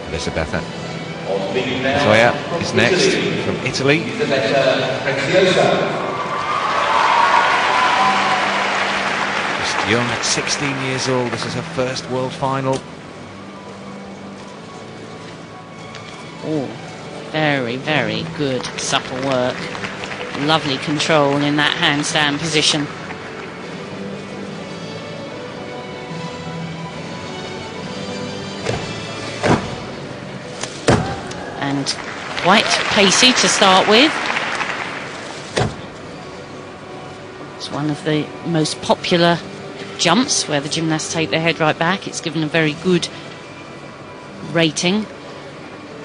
Elisabetta Preziosa is next from Italy. Elisabetta Preziosa. Just young at 16 years old. This is her first world final. Oh, very, very good supple work. Lovely control in that handstand position. And quite pacey to start with. It's one of the most popular jumps where the gymnasts take their head right back. It's given a very good rating.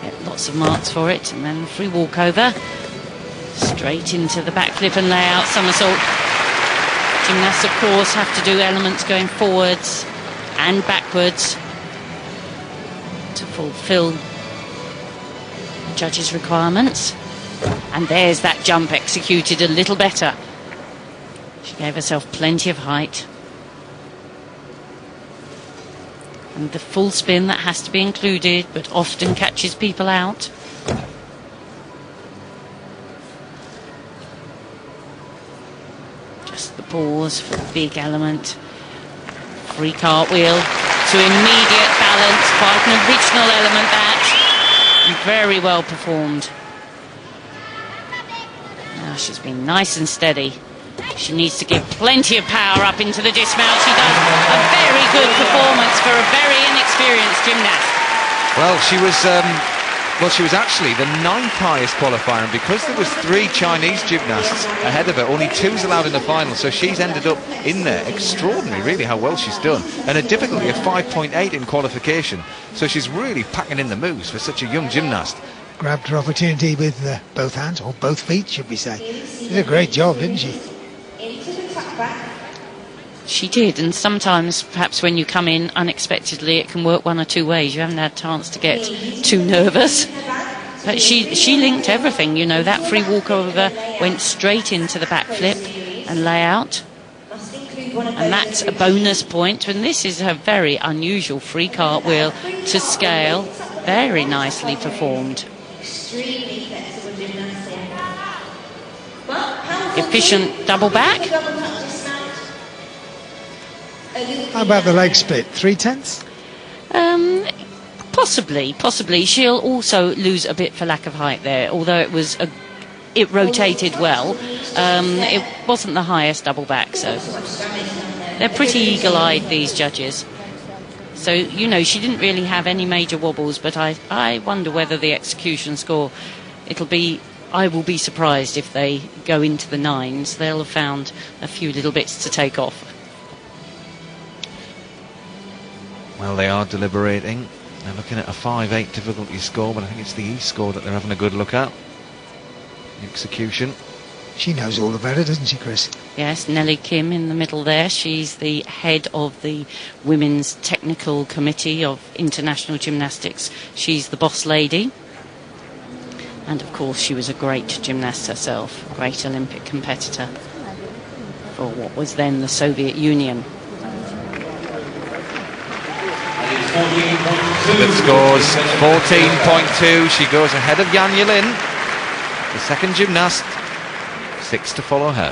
Get lots of marks for it. And then free walkover. Straight into the backflip and layout somersault. Gymnasts, of course, have to do elements going forwards and backwards to fulfill judges' requirements. And there's that jump executed a little better. She gave herself plenty of height. And the full spin that has to be included, but often catches people out. Just the pause for the big element. Free cartwheel to immediate balance. Quite an original element that. And very well performed. Now she's been nice and steady. She needs to give plenty of power up into the dismount. She does a very good performance for a very inexperienced gymnast. Well, she was actually the 9th highest qualifier, and because there was 3 Chinese gymnasts ahead of her, only 2's allowed in the final, so she's ended up in there. Extraordinary, really, how well she's done. And a difficulty of 5.8 in qualification, so she's really packing in the moves for such a young gymnast. Grabbed her opportunity with both hands, or both feet, should we say. Did a great job, didn't she? She did, and sometimes perhaps when you come in unexpectedly it can work one or two ways. You haven't had a chance to get too nervous, but she linked everything. You know, that free walkover went straight into the backflip and layout, and that's a bonus point. And this is a very unusual free cartwheel to scale. Very nicely performed. Efficient double back. How about the leg split? 3/10? Possibly. She'll also lose a bit for lack of height there, although it rotated well. It wasn't the highest double back, so they're pretty eagle-eyed, these judges. So, you know, she didn't really have any major wobbles, but I wonder whether the execution score, I will be surprised if they go into the 9s. They'll have found a few little bits to take off. Well, they are deliberating. They're looking at a 5-8 difficulty score, but I think it's the E score that they're having a good look at. The execution. She knows all about it, doesn't she, Chris? Yes, Nellie Kim in the middle there. She's the head of the Women's Technical Committee of International Gymnastics. She's the boss lady. And of course, she was a great gymnast herself, a great Olympic competitor for what was then the Soviet Union. That scores 14.2. She goes ahead of Yan Yilin, the second gymnast. 6 to follow her.